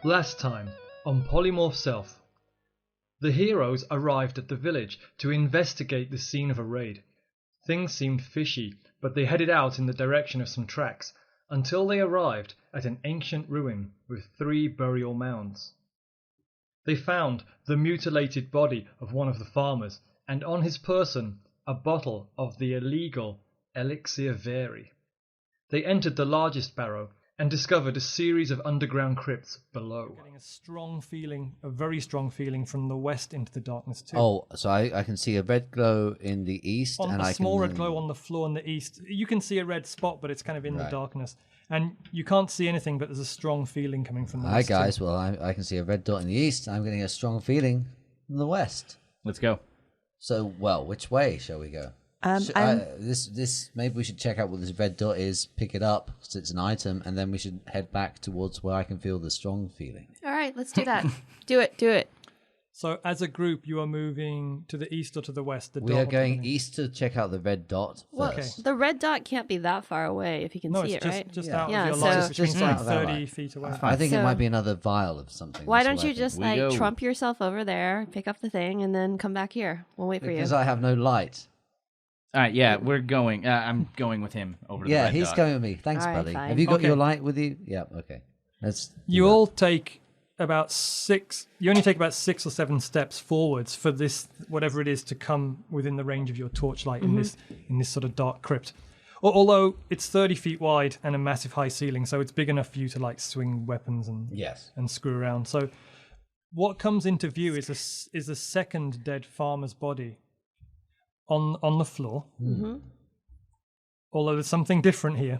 Last time on Polymorph Self. The heroes arrived at the village to investigate the scene of a raid. Things seemed fishy, but they headed out in the direction of some tracks until they arrived at an ancient ruin with 3 burial mounds. They found the mutilated body of one of the farmers, and on his person a bottle of the illegal elixir veri. They entered the largest barrow and discovered a series of underground crypts below. Getting a strong feeling, a very strong feeling from the west into the darkness too. Oh, so I can see a red glow in the east, On and a I small can red glow on the floor in the east. You can see a red spot, but it's kind of in the Right. darkness. And you can't see anything, but there's a strong feeling coming from the Hi west too. guys, well I can see a red dot in the east. I'm getting a strong feeling from the west. Let's go. So, well, which way shall we go? This maybe we should check out what this red dot is, pick it up because it's an item, and then we should head back towards where I can feel the strong feeling. All right, let's do that. Do it. So as a group, you are moving to the east or to the west? We are going east to check out the red dot Well, first. the red dot can't be that far away if you can No, see it's it, right? just Yeah. out Yeah, of your so- line, which Just means like out of our 30 line. feet away. I think it So- might be another vial of something. Why That's don't what I you think. just We go. trump yourself over there, pick up the thing, and then come back here? We'll wait for you. Because I have no light. All right, yeah, we're going. I'm going with him over to the Yeah, red he's dot. going with me. Thanks, All right, buddy. fine. Have you got Okay. your light with you? Yeah, okay. Let's do You that. all take about 6. You only take about 6 or 7 steps forwards for this, whatever it is, to come within the range of your torchlight in this sort of dark crypt. Although it's 30 feet wide and a massive high ceiling, so it's big enough for you to like swing weapons and Yes. and screw around. So what comes into view is a second dead farmer's body on the floor. Although there's something different here,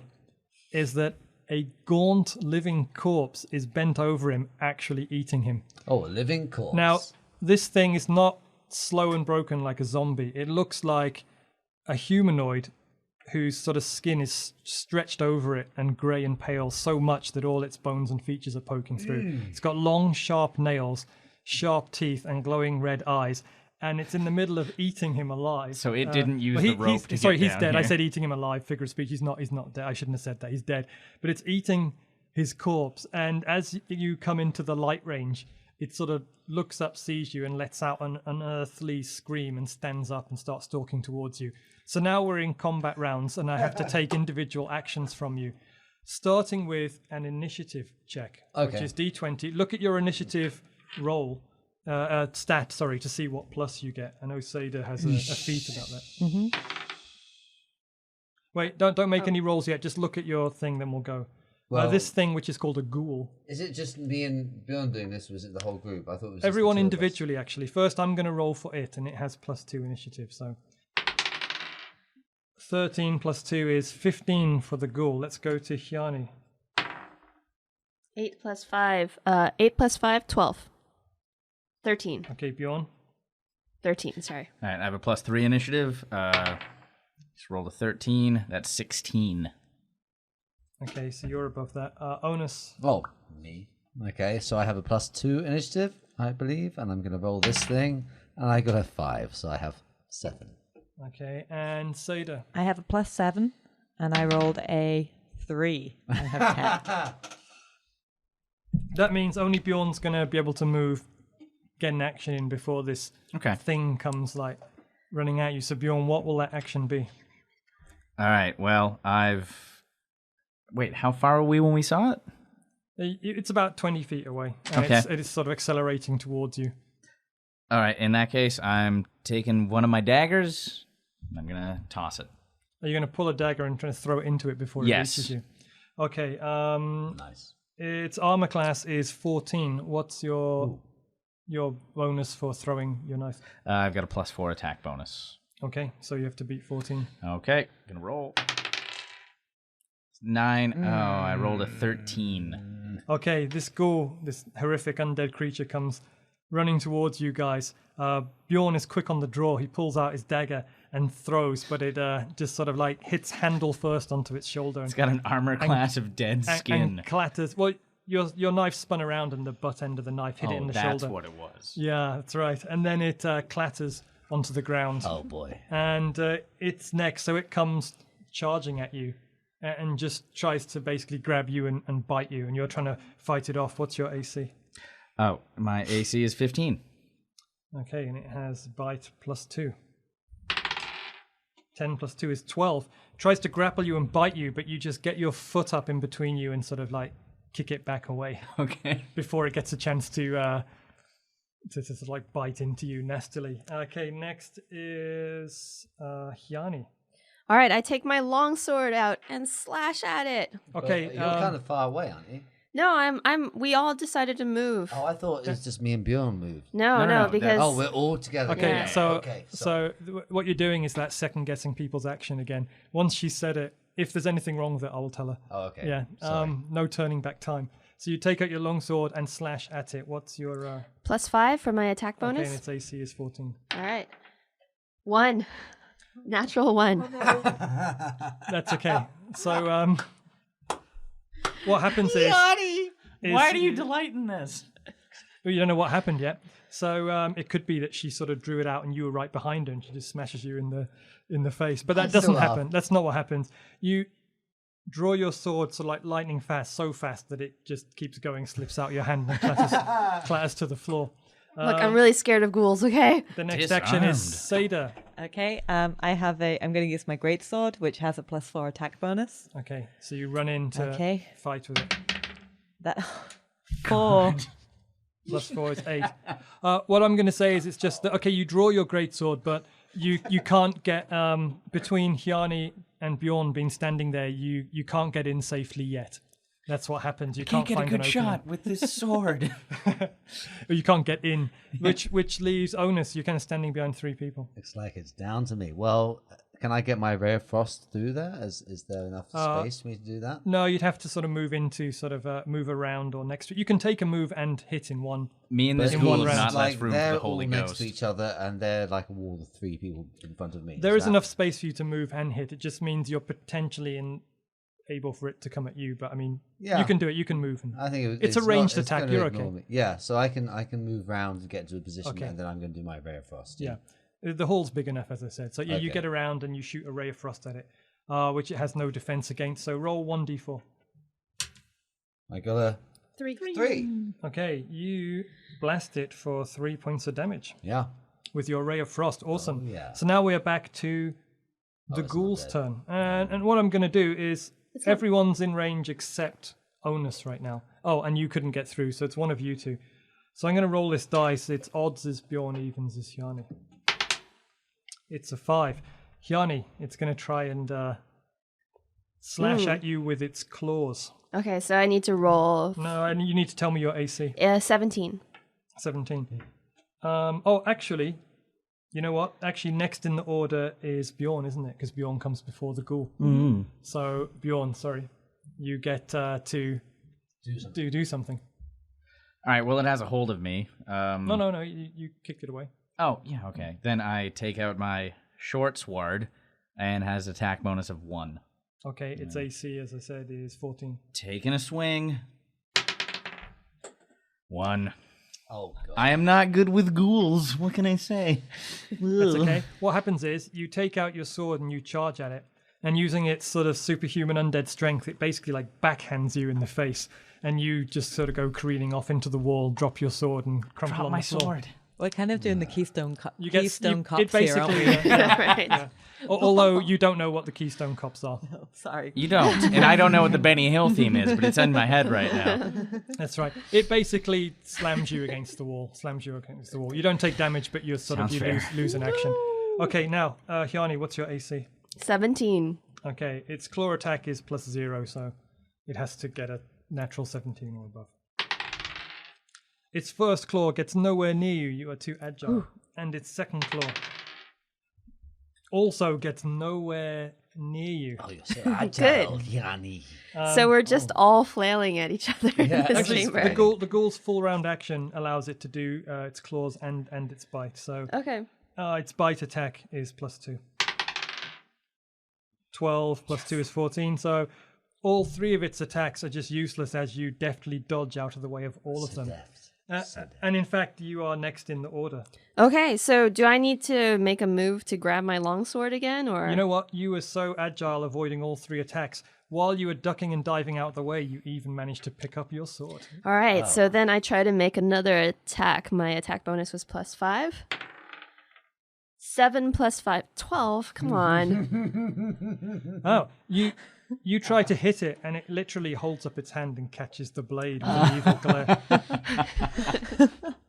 is that a gaunt living corpse is bent over him, actually eating him. Oh, a living corpse. Now, this thing is not slow and broken like a zombie. It looks like a humanoid whose sort of skin is stretched over it and grey and pale so much that all its bones and features are poking through. It's got long, sharp nails, sharp teeth, and glowing red eyes. And it's in the middle of eating him alive. So it didn't use well, the rope to sorry, get he's down dead. I here. said eating him alive, figure of speech. He's not dead. I shouldn't have said that. He's dead. But it's eating his corpse. And as you come into the light range, it sort of looks up, sees you, and lets out an unearthly scream and stands up and starts stalking towards you. So now we're in combat rounds, and I have to take individual actions from you, starting with an initiative check, which Okay. is D20. Look at your initiative roll. Stat, sorry, to see what plus you get. I know Seyda has a feat about that. Wait, don't make any rolls yet. Just look at your thing, then we'll go. Well- This thing, which is called a ghoul. Is it just me and Bjorn doing this, or was it the whole group? I thought it was just Everyone the two of us. individually, actually. First, I'm going to roll for it, and it has +2 initiative. So 13 + 2 is 15 for the ghoul. Let's go to Hjani. 8 + 5. 8 + 5, 12. 13. Okay, Bjorn. 13, sorry. All right, I have a +3 initiative. Just rolled a 13. That's 16. Okay, so you're above that. Onas. Oh, me. Okay, so I have a +2 initiative, I believe, and I'm going to roll this thing, and I got a 5, so I have 7. Okay, and Seyda. I have a +7, and I rolled a 3. I have 10. That means only Bjorn's going to be able to move, get an action in before this Okay. thing comes like running at you. So Bjorn, what will that action be? All right, well, Wait, how far were we when we saw it? It's about 20 feet away. And Okay. it is sort of accelerating towards you. All right, in that case, I'm taking one of my daggers. And I'm going to toss it. Are you going to pull a dagger and try to throw it into it before it Yes. reaches you? Okay. Nice. Its armor class is 14. What's your bonus for throwing your knife? I've got a +4 attack bonus. Okay, so you have to beat 14. Okay, gonna roll. 9. Oh, I rolled a 13. Okay, this ghoul, this horrific undead creature, comes running towards you guys. Bjorn is quick on the draw. He pulls out his dagger and throws, but it just sort of like hits handle first onto its shoulder. It's got an armor class of dead skin. And clatters. Well, your knife spun around and the butt end of the knife hit it in the that's shoulder. what it was. Yeah, that's right. And then it clatters onto the ground. Oh, boy. And it's next, so it comes charging at you. and just tries to basically grab you and bite you, and you're trying to fight it off. What's your AC? Oh, my AC is 15. Okay, and it has bite +2. 10 + 2 is 12. Tries to grapple you and bite you, but you just get your foot up in between you and sort of like kick it back away. Okay. Before it gets a chance to sort of like bite into you nastily. Okay, next is Hjani. All right, I take my longsword out and slash at it. Okay, But you're kind of far away, aren't you? No, we all decided to move. Oh, I thought it was just me and Bjorn moved. No, because Oh, we're all together. Okay, Yeah. so what you're doing is that second guessing people's action again. Once she said it, if there's anything wrong with it, I will tell her. Oh, okay. Yeah. Sorry. No turning back time. So you take out your longsword and slash at it. What's your +5 for my attack Okay, bonus. and its AC is 14. All right. 1. Natural 1. That's okay. So what happens is Why do you delight in this? well, you don't know what happened yet. So it could be that she sort of drew it out and you were right behind her and she just smashes you in the face. But that doesn't happen. That's not what happens. You draw your sword so like lightning fast, so fast that it just keeps going, slips out your hand and clatters to the floor. Look, I'm really scared of ghouls, okay? The next action is Seyda. Okay, I'm going to use my greatsword, which has a +4 attack bonus. Okay, so you run in to fight with it. That 4. +4 is 8. What I'm going to say is it's just that, okay, you draw your greatsword, but you can't get, between Hjani and Bjorn being standing there, you can't get in safely yet. That's what happens. You can't get find a good an shot with this sword. You can't get in, which leaves Onas. You're kind of standing behind 3 people. Looks like it's down to me. Well, can I get my ray of frost through there? Is there enough space for me to do that? No, you'd have to sort of move into move around or next to it. You can take a move and hit in one. Me and this in ghoul one have round. not left room for they're the Holy all next Ghost. to each other, and they're like a wall of 3 people in front of me. There is enough space for you to move and hit. It just means you're potentially able for it to come at you. But I mean, you can do it. You can move. And I think it's a ranged attack. You're okay. Me. Yeah, so I can move around and get into a position, and then I'm going to do my ray of frost. Yeah. The hall's big enough, as I said. So yeah, you get around and you shoot a ray of frost at it, which it has no defense against. So roll 1d4. I got a 3. Okay, you blast it for 3 points of damage. Yeah. With your ray of frost. Awesome. Oh, yeah. So now we're back to the ghoul's turn. And what I'm going to do is everyone's in range except Onas right now. Oh, and you couldn't get through, so it's one of you two. So I'm going to roll this dice. Its odds is Bjorn, evens is Hjani. It's a 5. Hjani, it's going to try and slash at you with its claws. Okay, so I need to roll. No, and you need to tell me your AC. 17. 17. Actually, you know what? Actually, next in the order is Bjorn, isn't it? Because Bjorn comes before the ghoul. Mm. So, Bjorn, sorry. You get to do something. All right, well, it has a hold of me. No, you kicked it away. Oh, yeah, okay. Then I take out my short sword and has attack bonus of 1. Okay, its AC, as I said, is 14. Taking a swing. 1. Oh, God. I am not good with ghouls. What can I say? That's okay. What happens is you take out your sword and you charge at it, and using its sort of superhuman undead strength, it basically like backhands you in the face, and you just sort of go careening off into the wall, drop your sword, and crumple on the floor. sword. We're kind of doing the Keystone Cops It here, aren't we? Right. Yeah. Although you don't know what the Keystone Cops are. Oh, sorry. You don't. And I don't know what the Benny Hill theme is, but it's in my head right now. That's right. It basically slams you against the wall. You don't take damage, but you lose an action. Okay, now, Hjani, what's your AC? 17. Okay, its claw attack is +0, so it has to get a natural 17 or above. Its first claw gets nowhere near you. You are too agile. Ooh. And its second claw also gets nowhere near you. Oh, you're so agile, Hjani. So we're just all flailing at each other in this Actually, chamber. the ghoul's full round action allows it to do its claws and its bite. So Okay. Its bite attack is +2. 12 + 2 is 14. So all 3 of its attacks are just useless as you deftly dodge out of the way of all of them. And in fact, you are next in the order. Okay, so do I need to make a move to grab my longsword again, or? You know what? You were so agile avoiding all 3 attacks. While you were ducking and diving out of the way, you even managed to pick up your sword. All right, so then I try to make another attack. My attack bonus was +5. 7 + 5, 12. Come on. Oh, you try to hit it, and it literally holds up its hand and catches the blade with an evil glare.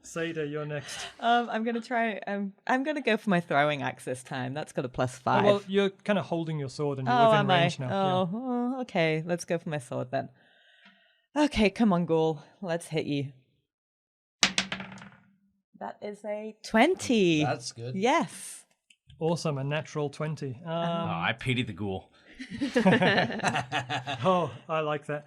Seyda, you're next. I'm gonna try. I'm gonna go for my throwing axe this time. That's got a +5. Oh, well, you're kind of holding your sword, and you're within range now. Oh, okay. Let's go for my sword then. Okay, come on, Ghoul. Let's hit you. That is a 20. That's good. Yes. Awesome, a natural 20. I pity the ghoul. Oh, I like that.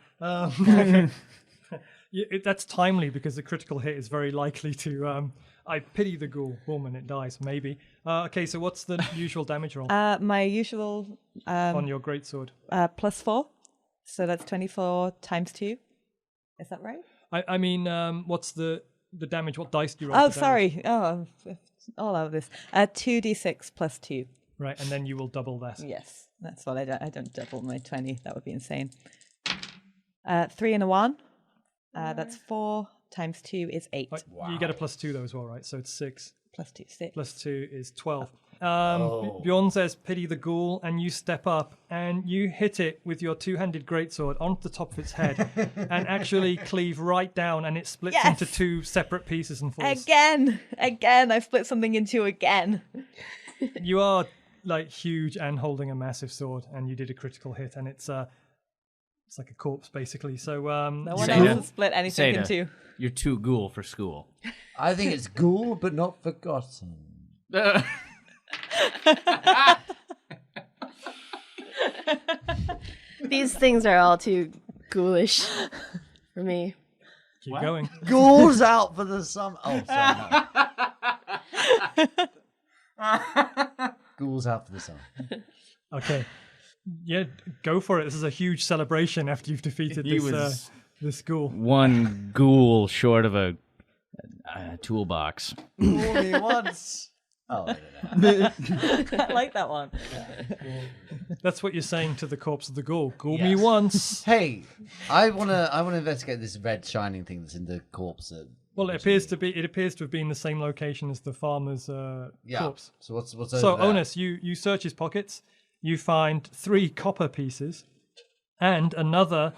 That's timely because the critical hit is very likely to. I pity the ghoul. Boom, and it dies. Maybe. Okay, so what's the usual damage roll My usual on your greatsword? +4. So that's 24 times 2. Is that right? I mean, what's the damage? What dice do you roll? Oh, sorry. Oh, all out of this. 2d6 + 2. Right, and then you will double that. Yes, that's what I don't double my 20. That would be insane. 3 and a 1. That's 4 times 2 is 8. Wow. You get a +2 though as well, right? So it's 6. +2, 6. +2 is 12. Bjorn says, pity the ghoul, and you step up and you hit it with your 2-handed greatsword onto the top of its head and actually cleave right down, and it splits into 2 separate pieces and falls. Again, I split something in 2 again. You are like huge and holding a massive sword, and you did a critical hit, and it's like a corpse basically. So no one else has split anything in 2. You're too ghoul for school. I think it's ghoul, but not forgotten. These things are all too ghoulish for me. Keep going. Ghouls out for the summer. Oh, sorry. No. Ghouls out for the summer. Okay. Yeah, go for it. This is a huge celebration after you've defeated this ghoul. One ghoul short of a toolbox. Ghoul me once. Oh, I don't know. I like that one. That's what you're saying to the corpse of the ghoul. Ghoul me once. Hey, I wanna investigate this red shining thing that's in the corpse. Well, it appears to have been the same location as the farmer's corpse. So what's over So there? Onas, you search his pockets. You find 3 copper pieces and another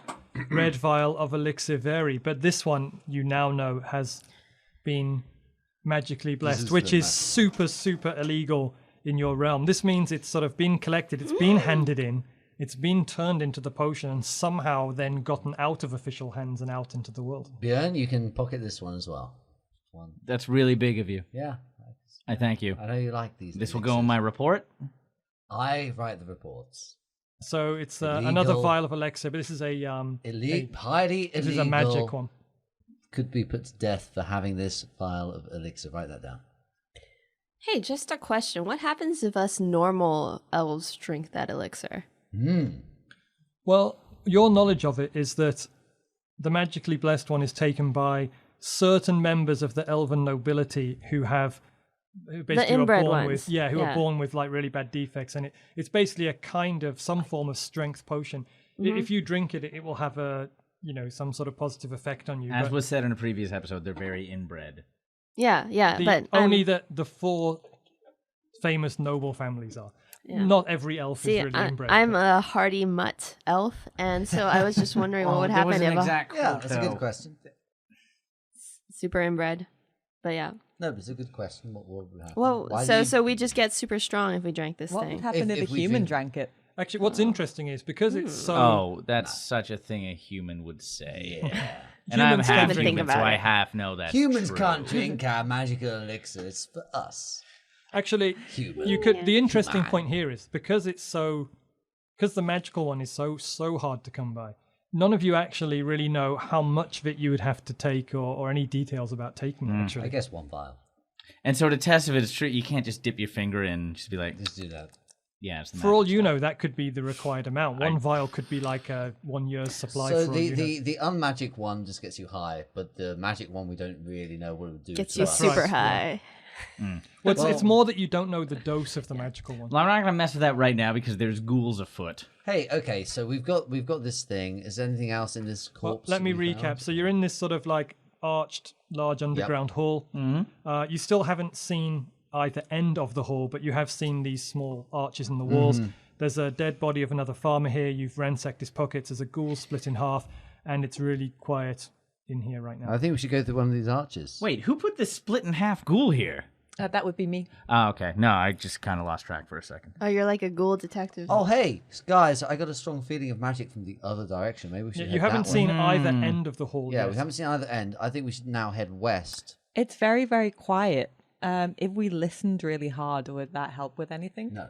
red vial of elixir veri, but this one you now know has been magically blessed, which is super, super illegal in your realm. This means it's sort of been collected, it's been handed in, it's been turned into the potion, and somehow then gotten out of official hands and out into the world. Bjorn, you can pocket this one as well. That's really big of you. Yeah. I thank you. I know you like these. This will go in my report. I write the reports. So it's another vial of elixir, but this is a highly illegal. This is a magic one. Could be put to death for having this vial of elixir. Write that down. Hey, just a question. What happens if us normal elves drink that elixir? Well, your knowledge of it is that the magically blessed one is taken by certain members of the elven nobility who basically the inbred are born ones. with are born with like really bad defects, and it's basically a kind of some form of strength potion. If you drink it, it will have some sort of positive effect on you. As was said in a previous episode, they're very inbred. Yeah, but only the 4 famous noble families are. Yeah. Not every elf is really inbred. I'm a hardy mutt elf, and so I was just wondering what would happen if that's a good question. super inbred. But yeah. No, but it's a good question. What would happen? Well, so we just get super strong if we drank this What thing. would happen if a human drank it? Actually, what's interesting is because it's so... Oh, that's such a thing a human would say. Yeah. And I'm Humans half can't think human, so about I it. half know that. Humans can't drink our magical elixir. It's for us. Actually, the interesting point here is because the magical one is so hard to come by, none of you actually really know how much of it you would have to take or any details about taking it, actually. I guess 1 vial. And so to test if it's true, you can't just dip your finger in and just be like... Just do that. Yeah, it's the For all magic you stuff. know, that could be the required amount. One vial could be like a 1 year's supply. So for all you know. the unmagic one just gets you high, but the magic one we don't really know what it would do. Gets to you us. super Right, high. Well, it's more that you don't know the dose of the magical one. Well, I'm not going to mess with that right now because there's ghouls afoot. Hey, okay, so we've got this thing. Is there anything else in this Well, corpse? let me we recap. found? So you're in this sort of like arched, large underground hall. You still haven't seen either end of the hall, but you have seen these small arches in the walls. There's a dead body of another farmer here. You've ransacked his pockets. There's a ghoul split in half, and it's really quiet in here right now. I think we should go through one of these arches. Wait, who put this split in half ghoul here? That would be me. Oh, okay. No, I just kind of lost track for a second. Oh, you're like a ghoul detective. Oh, hey, guys, I got a strong feeling of magic from the other direction. Maybe we should Yeah, head you haven't that seen way. either end of the hall Yeah, yet. we haven't seen either end. I think we should now head west. It's very, very quiet. If we listened really hard, would that help with anything? No.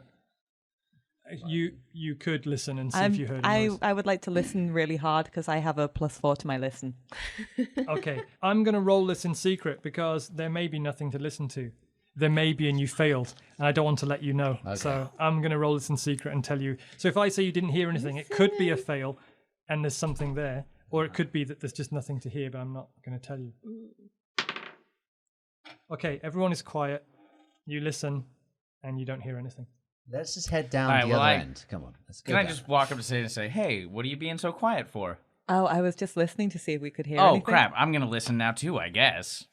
You could listen and see if you heard a noise. I would like to listen really hard because I have a +4 to my listen. Okay, I'm going to roll this in secret because there may be nothing to listen to. There may be, and you failed, and I don't want to let you know. So I'm going to roll this in secret and tell you. So if I say you didn't hear anything, it could be a fail, and there's something there, or it could be that there's just nothing to hear, but I'm not going to tell you. Okay, everyone is quiet. You listen, and you don't hear anything. Let's just head down All right, the well, other I- end. Come on, let's go. Can I down. just walk up to Seyda and say, hey, what are you being so quiet for? Oh, I was just listening to see if we could hear Oh, anything. crap. I'm going to listen now, too, I guess.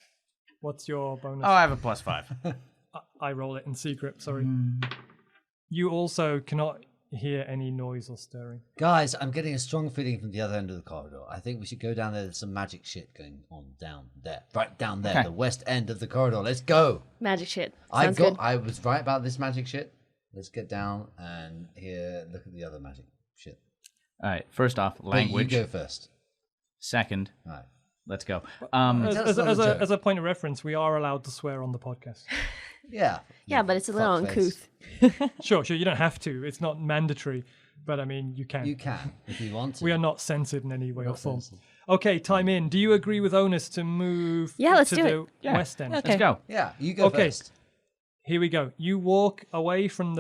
What's your bonus? Oh, I have a +5. I roll it in secret, sorry. You also cannot hear any noise or stirring. Guys, I'm getting a strong feeling from the other end of the corridor. I think we should go down there. There's some magic shit going on down there. Right down there, Okay. the west end of the corridor. Let's go. Magic shit. Sounds good. I was right about this magic shit. Let's get down and look at the other magic shit. All right, first off, But language. you go first. Second, All right. let's go. As a point of reference, we are allowed to swear on the podcast. Yeah. Yeah, but it's a little fuckface. uncouth. Sure, you don't have to. It's not mandatory, but I mean, you can. You can if you want to. We are not censored in any way or Not form. censored. Okay, time in. Do you agree with Onas to move Yeah, let's to do the it. Yeah. west end? Okay. Let's go. Yeah, you go Okay. first. Here we go. You walk away from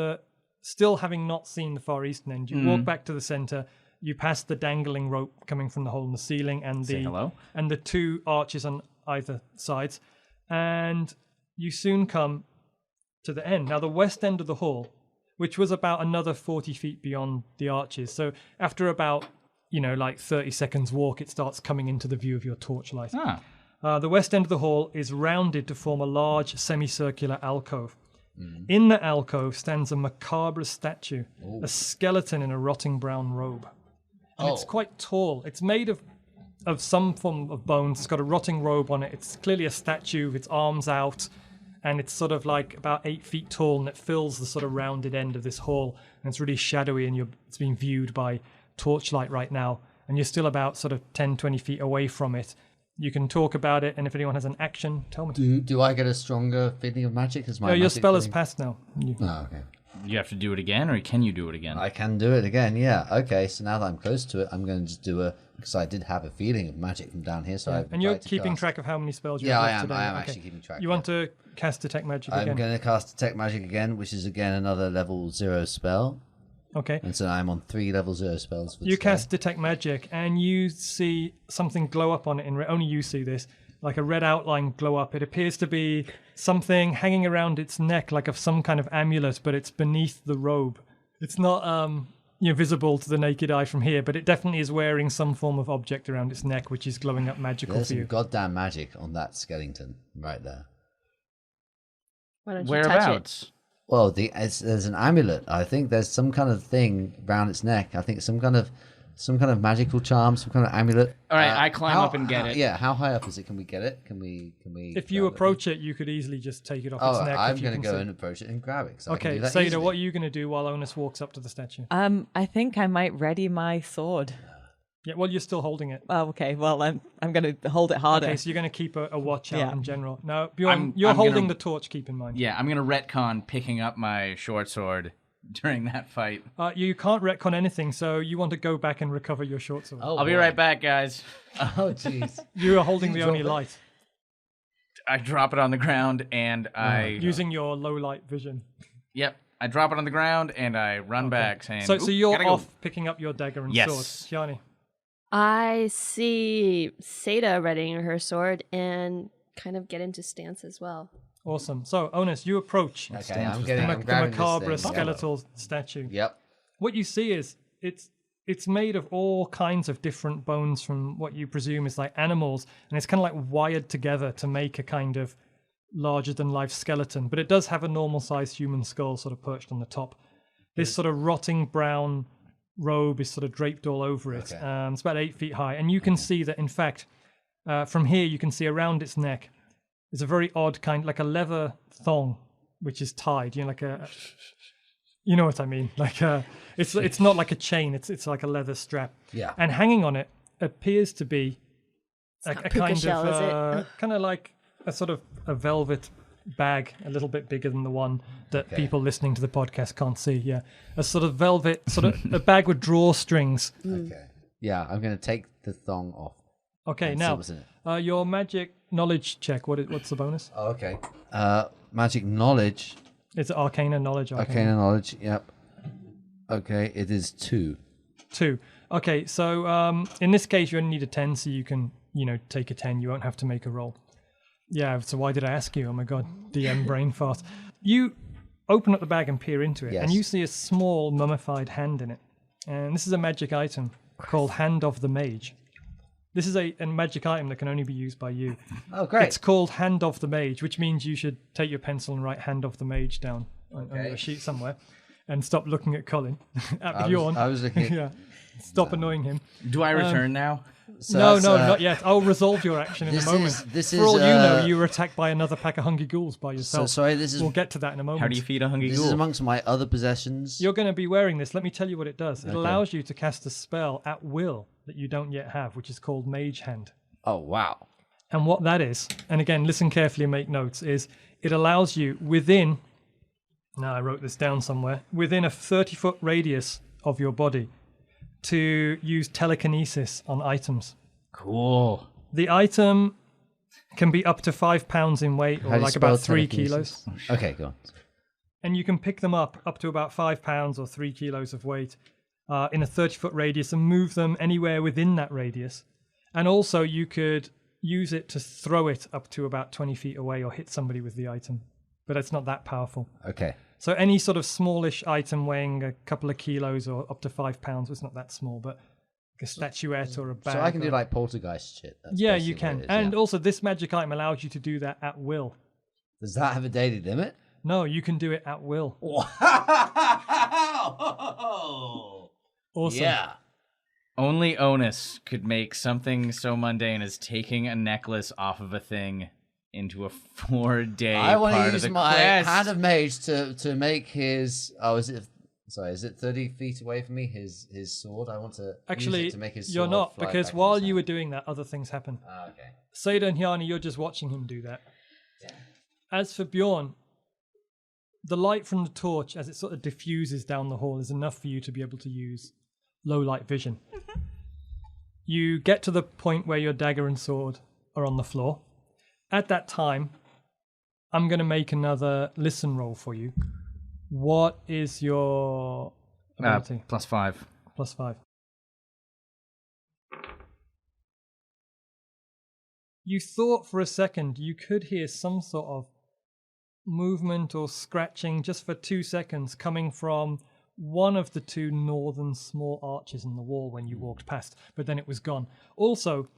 still having not seen the far eastern end. You walk back to the center. You pass the dangling rope coming from the hole in the ceiling and Say hello. and the two arches on either sides, and you soon come to the end. Now, the west end of the hall, which was about another 40 feet beyond the arches. So after about, like 30 seconds walk, it starts coming into the view of your torchlight. The west end of the hall is rounded to form a large semicircular alcove. In the alcove stands a macabre statue, a skeleton in a rotting brown robe. And it's quite tall. It's made of some form of bones. It's got a rotting robe on it. It's clearly a statue with its arms out. And it's sort of like about 8 feet tall, and it fills the sort of rounded end of this hall. And it's really shadowy, and it's being viewed by torchlight right now. And you're still about sort of 10, 20 feet away from it. You can talk about it, and if anyone has an action, tell me. Do I get a stronger feeling of magic? As my No, your magic spell is feeling- passed now. Oh, okay. You have to do it again, or can you do it again? I can do it again, yeah. Okay, so now that I'm close to it, I'm going to just do because I did have a feeling of magic from down here, so I And you're like to keeping cast. track of how many spells you Yeah, have I left am. today. I am Okay. actually keeping track. You want to cast Detect Magic I'm again? going to cast Detect Magic again, which is again another level 0 spell. Okay. And so I'm on 3 level 0 spells. For You today. cast Detect Magic, and you see something glow up on it. Only you see this, like a red outline glow up. It appears to be something hanging around its neck, like of some kind of amulet, but it's beneath the robe. It's not visible to the naked eye from here, but it definitely is wearing some form of object around its neck, which is glowing up magical There's for some you. goddamn magic on that skeleton right there. Why don't you touch it? Whereabouts? Well, there's an amulet. I think there's some kind of thing around its neck. I think some kind of magical charm, some kind of amulet. All right, I climb up and get it. Yeah, how high up is it? Can we get it? Can we? If you grab it? approach it, you could easily just take it off its Oh, neck. I'm if you going to can go see. and approach it and grab it. So I can Okay, do that Seyda, easily. what are you going to do while Onas walks up to the statue? I think I might ready my sword. Yeah, well, you're still holding it. Oh, okay. Well, I'm going to hold it harder. Okay, so you're going to keep a watch out Yeah. in general. Now, Bjorn, you're I'm holding gonna- the torch, keep in mind. Yeah, I'm going to retcon picking up my short sword during that fight. You can't retcon anything, so you want to go back and recover your short sword. Oh, I'll be boy. right back, guys. Oh, jeez. You are holding the drop only it? light, I drop it on the ground and I... using your low light vision. Yep. I drop it on the ground and I run back saying, So you're gotta off go. picking up your dagger and Yes. sword. Hjani. I see Seyda readying her sword and kind of get into stance as well. Awesome. So, Onas, you approach Okay, I'm the grabbing macabre this thing. skeletal statue. Yep. What you see is it's made of all kinds of different bones from what you presume is like animals, and it's kind of like wired together to make a kind of larger than life skeleton, but it does have a normal sized human skull sort of perched on the top. This sort of rotting brown robe is sort of draped all over it. Okay. It's about 8 feet high, and you can see that in fact from here you can see around its neck is a very odd kind, like a leather thong which is tied, like a, you know what I mean, like it's not like a chain, it's like a leather strap. Yeah. And hanging on it appears to be a not kind puka shell, is of it? kind of like a sort of a velvet bag, a little bit bigger than the one that people listening to the podcast can't see. Yeah, a sort of velvet, sort of a bag with drawstrings. Okay. Yeah, I'm going to take the thong off. Okay, and see now what's in it. your magic knowledge check. What's the bonus? Oh, okay. Magic knowledge. It's Arcana knowledge. Arcana knowledge. Yep. Okay, it is 2. 2. Okay, so in this case you only need a 10, so you can take a 10. You won't have to make a roll. Yeah, so why did I ask you? Oh my god, DM brain fart. You open up the bag and peer into it, and you see a small mummified hand in it. And this is a magic item called Hand of the Mage. This is a magic item that can only be used by you. Oh, great. It's called Hand of the Mage, which means you should take your pencil and write Hand of the Mage down on your sheet somewhere, and stop looking at Colin, at Bjorn. I was looking at... Yeah, stop annoying him. Do I return now? So No, that's, not yet. I'll resolve your action in a moment. For all you know, you were attacked by another pack of hungry ghouls by yourself. So sorry, this is... We'll get to that in a moment. How do you feed a hungry This ghoul? is amongst my other possessions. You're going to be wearing this. Let me tell you what it does. It allows you to cast a spell at will that you don't yet have, which is called Mage Hand. Oh, wow. And what that is, and again, listen carefully and make notes, is it allows you within... Now, I wrote this down somewhere. Within a 30-foot radius of your body to use telekinesis on items. Cool. The item can be up to 5 pounds in weight, How or do you like spell about 3 telekinesis? kilos. Okay, go on. And you can pick them up to about 5 pounds or 3 kilos of weight in a 30-foot radius and move them anywhere within that radius. And also you could use it to throw it up to about 20 feet away or hit somebody with the item. But it's not that powerful. Okay. So any sort of smallish item weighing a couple of kilos or up to 5 pounds, it's not that small, but like a statuette or a bag. So I can do or- like poltergeist shit. That's Yeah, basically you can. what it is, And yeah. also this magic item allows you to do that at will. Does that have a daily limit? No, you can do it at will. Wow! Awesome. Yeah. Only Onas could make something so mundane as taking a necklace off of a thing into a 4-day I want part to of use the my quest. hand of mage to make his... Oh, is it 30 feet away from me, his sword? I want to Actually, use it to make his you're sword not, fly because back while into his you were hand. doing that, other things happen. Ah, okay. Seyda and Hjani, you're just watching him do that. As for Bjorn, the light from the torch, as it sort of diffuses down the hall, is enough for you to be able to use low light vision. You get to the point where your dagger and sword are on the floor. At that time, I'm going to make another listen roll for you. What is your ability? +5. +5. You thought for a second you could hear some sort of movement or scratching just for 2 seconds coming from one of the 2 northern small arches in the wall when you walked past, but then it was gone. Also,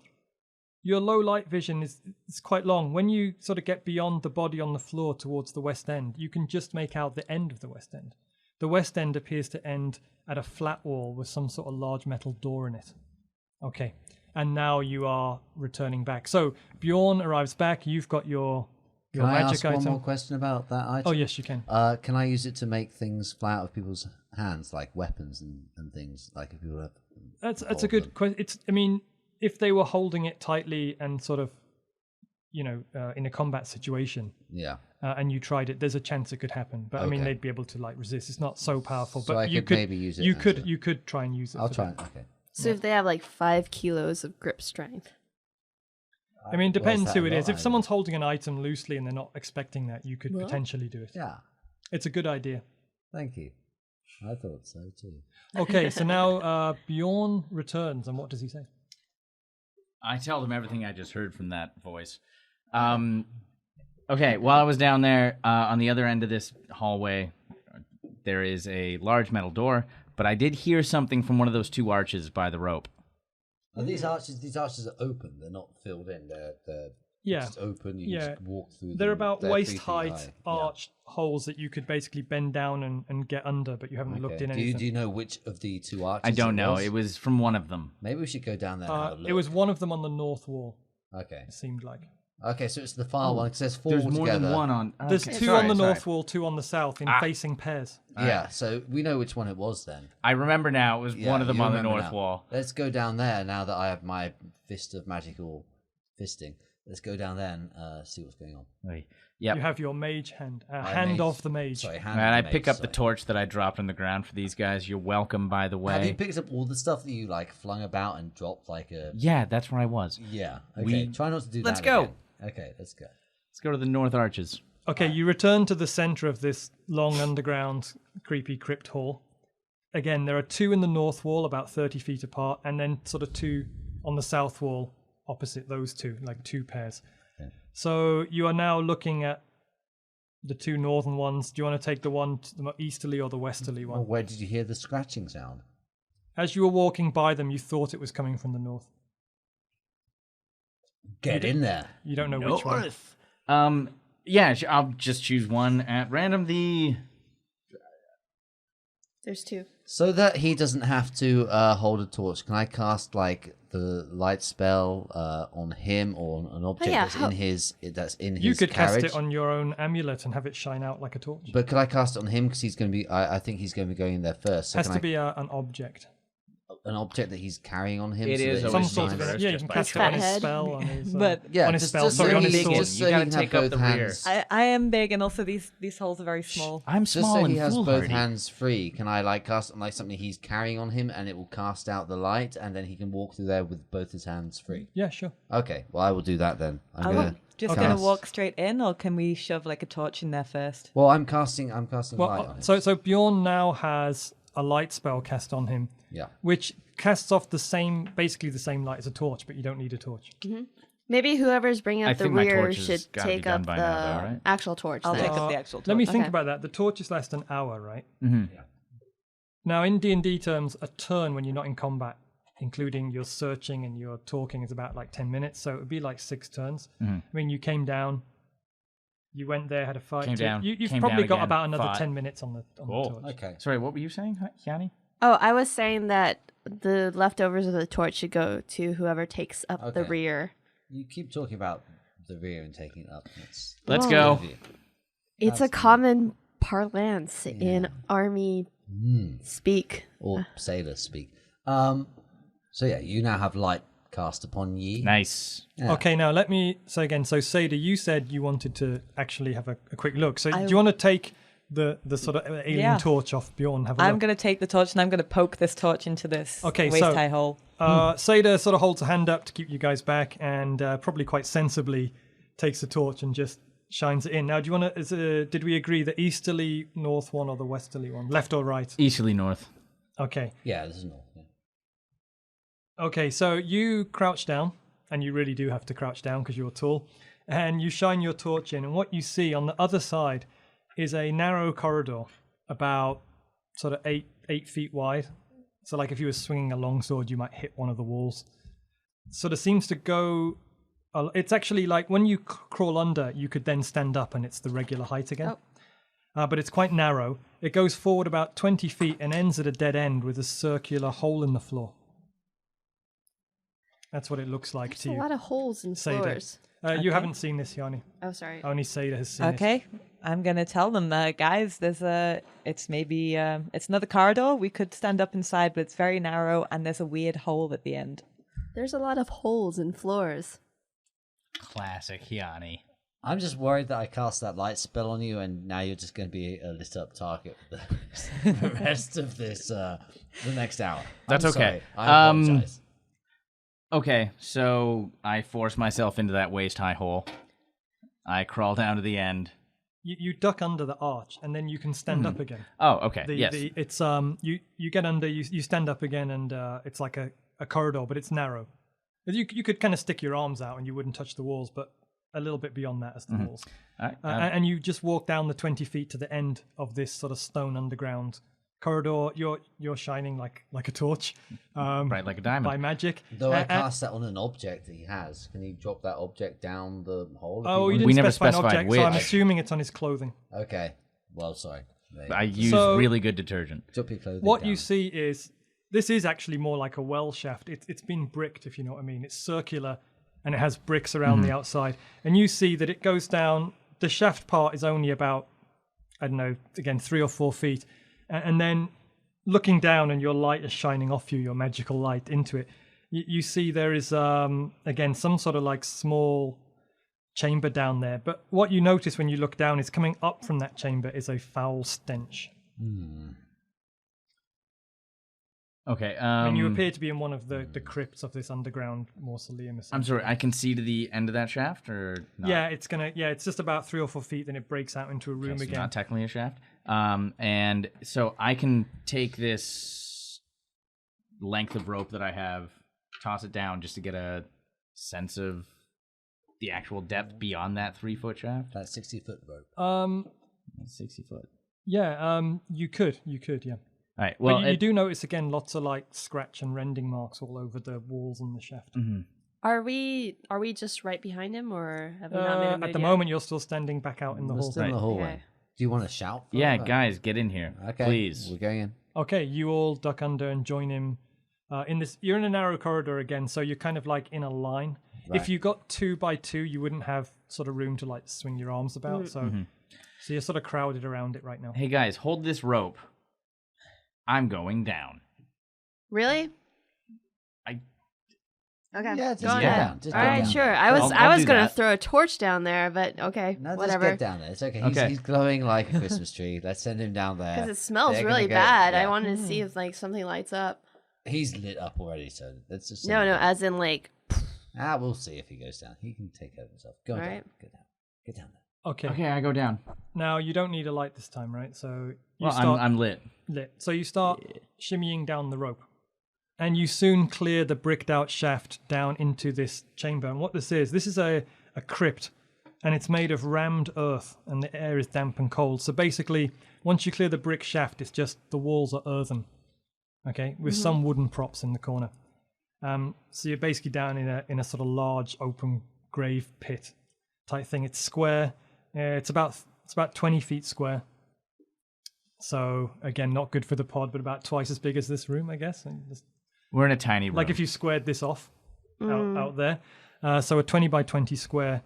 your low light vision is quite long. When you sort of get beyond the body on the floor towards the west end, you can just make out the end of the west end. The west end appears to end at a flat wall with some sort of large metal door in it. Okay, and now you are returning back. So Bjorn arrives back. You've got your Can I magic ask item. one more question about that item? Oh yes, you can. Can I use it to make things fly out of people's hands, like weapons and things? Like if people have... That's a good question. I mean, if they were holding it tightly and sort of, in a combat situation, Yeah. and you tried it, there's a chance it could happen. But I mean, Okay. they'd be able to like resist. It's not so powerful. So but I you could maybe use it You as could a- you could try and use it. I'll for try. that. Okay. So if they have like 5 kilos of grip strength. I mean, depends that who a it is. lot? If someone's holding an item loosely and they're not expecting that, you could Well. potentially do it. Yeah. It's a good idea. Thank you. I thought so too. Okay, so now Bjorn returns, and what does he say? I tell them everything I just heard from that voice. Okay, while I was down there, on the other end of this hallway, there is a large metal door, but I did hear something from one of those 2 arches by the rope. Are these arches are open. They're not filled in. They're just open. You just walk through them. They're about waist 3 feet height high. arched holes that you could basically bend down and get under, but you haven't looked in anything. Do you know which of the 2 arches? I don't know. It was from one of them. Maybe we should go down there and have a look. It was one of them on the north wall. Okay. It seemed like. Okay, so it's the far one. Because there's 4 There's altogether. more than one on... There's 2 on the north wall, 2 on the south, in facing pairs. Yeah, so we know which one it was then. I remember now. It was one of them you on the remember north now. wall. Let's go down there now that I have my fist of magical fisting. Let's go down there and see what's going on. You have your mage hand. Hand of the mage. Sorry, And I pick up the torch that I dropped on the ground for these guys. You're welcome, by the way. Have you picked up all the stuff that you like flung about and dropped like a... Yeah, that's where I was. Yeah, okay. Try not to do that Let's go. again. Okay, let's go. Let's go to the north arches. Okay, you return to the center of this long underground creepy crypt hall. Again, there are 2 in the north wall, about 30 feet apart, and then sort of 2 on the south wall opposite those 2, like 2 pairs. Okay. So you are now looking at the 2 northern ones. Do you want to take the one, the easterly or the westerly one? Well, where did you hear the scratching sound? As you were walking by them, you thought it was coming from the north. Get in there. You don't know which one. Yeah, I'll just choose one at random. There's 2. So that he doesn't have to hold a torch, can I cast like the light spell on him or an object that's in his You could carriage? cast it on your own amulet and have it shine out like a torch. But could I cast it on him because he's going to be? I think he's going to be going in there first. So Has to be an object. An object that he's carrying on him. It is Some sort of first, you just can by cast it on his choice. spell. On his, But on his spell. Sorry, on his sword. Just so You he gotta can take have up both the rear. hands. I am big, and also these holes are very small. I'm Just small so and he has both foolhardy. hands free, can I like cast on like something he's carrying on him, and it will cast out the light, and then he can walk through there with both his hands free? Yeah, sure. Okay, well I will do that then. Are we just going to walk straight in, or can we shove like a torch in there first? Well, I'm casting light on him. So Bjorn now has a light spell cast on him, which casts off basically the same light as a torch, but you don't need a torch. Mm-hmm. Maybe whoever's bringing up the think my rear torch has should gotta be take done up by the now, though, right? actual torch. I'll then. take up the actual torch. Let me think Okay. about that. The torches last an hour, right? Mm-hmm. Now, in D&D terms, a turn when you're not in combat, including your searching and your talking, is about like 10 minutes. So it would be like 6 turns. Mm-hmm. I mean, you came down, you went there, had a fight. Came down, You've came probably down got again, about another fought. 10 minutes on the torch. Okay. Sorry, what were you saying, Hjani? Oh, I was saying that the leftovers of the torch should go to whoever takes up the rear. You keep talking about the rear and taking it up. Let's Oh. go. It's a common parlance in army speak. Or sailor speak. So yeah, you now have light cast upon ye. Nice. Yeah. Okay, now let me say again. So, Seyda, you said you wanted to actually have a quick look. So, do you want to take the sort of alien torch off Bjorn? Have a I'm look. going to take the torch and I'm going to poke this torch into this Okay, waist-high hole. Seyda sort of holds a hand up to keep you guys back, and probably quite sensibly takes the torch and just shines it in. Now, do you want to? Did we agree the easterly north one or the westerly one, left or right? Easterly north. Okay. Yeah, this is north. Yeah. Okay, so you crouch down, and you really do have to crouch down because you're tall, and you shine your torch in, and what you see on the other side is a narrow corridor, about sort of 8 feet wide. So, like if you were swinging a longsword, you might hit one of the walls. Sort of seems to go. It's actually like when you crawl under, you could then stand up, and it's the regular height again. But it's quite narrow. It goes forward about 20 feet and ends at a dead end with a circular hole in the floor. That's what it looks like There's to a you. lot of holes in Seyda. floors. You haven't seen this, Hjani. Oh, sorry. Only Seyda has seen it. Okay, I'm going to tell them, guys, it's another corridor. We could stand up inside, but it's very narrow and there's a weird hole at the end. There's a lot of holes in floors. Classic Hjani. I'm just worried that I cast that light spell on you, and now you're just going to be a lit up target for the rest of this, the next hour. That's I'm okay. sorry. I apologize. Okay, so I force myself into that waist-high hole. I crawl down to the end, you duck under the arch, and then you can stand up again. Oh, okay. Yes. It's you get under, you stand up again, and it's like a corridor, but it's narrow. You could kind of stick your arms out, and you wouldn't touch the walls, but a little bit beyond that as the walls. All right, and you just walk down the 20 feet to the end of this sort of stone underground corridor. You're shining like a torch, bright like a diamond by magic. Though I cast that on an object that he has. Can he drop that object down the hole? Oh, you We didn't never specify an specified object, so I'm which. assuming it's on his clothing. Okay. Well, sorry. I use really good detergent. Drop your clothing What down. you see is this is actually more like a well shaft. It's been bricked, if you know what I mean. It's circular, and it has bricks around the outside. And you see that it goes down. The shaft part is only about, I don't know, again 3 or 4 feet, and then looking down, and your light is shining off you, your magical light into it. You see there is again some sort of like small chamber down there. But what you notice when you look down is coming up from that chamber is a foul stench. Okay. And you appear to be in one of the crypts of this underground mausoleum. I'm sorry. I can see to the end of that shaft, or not? Yeah, it's just about 3 or 4 feet, then it breaks out into a room So again. not technically a shaft. And so I can take this length of rope that I have, toss it down just to get a sense of the actual depth beyond that 3-foot shaft. That 60-foot rope. 60 foot. Yeah, you could, yeah. All right. Well, But you do notice again lots of like scratch and rending marks all over the walls and the shaft. Are we just right behind him, or have we not made a move At the yet? moment, you're still standing back out in the We're hall. still in the hallway. Okay. Do you want to shout? yeah, further? guys, get in here, Okay. please. We're going in. Okay, you all duck under and join him in this. You're in a narrow corridor again, so you're kind of like in a line. Right. If you got 2 by 2, you wouldn't have sort of room to like swing your arms about. So you're sort of crowded around it right now. Hey guys, hold this rope. I'm going down. Really? I- Okay. Yeah, just go go ahead. down. Just All go right, down. sure. I'll I was do gonna that. throw a torch down there, but okay, No, whatever. just get down there. It's okay. Okay. He's glowing like a Christmas tree. Let's send him down there. Because it smells They're really gonna go- bad. I yeah. wanted to see if like something lights up. He's lit up already, so let's just. send No, him no, down. as in like. We'll see if he goes down. He can take care of himself. Go down. Alright. Go down. Get down there. Okay. Okay, I go down. Now you don't need a light this time, right? So you Well, start I'm lit. lit. So you start shimmying down the rope, and you soon clear the bricked out shaft down into this chamber. And what this is a crypt, and it's made of rammed earth, and the air is damp and cold. So basically, once you clear the brick shaft, it's just the walls are earthen, okay, with some wooden props in the corner. So you're basically down in a sort of large open grave pit type thing. It's square. It's about 20 feet square. So again, not good for the pod, but about twice as big as this room, I guess. And just, We're in a tiny room. like if you squared this off out there. So a 20 by 20 square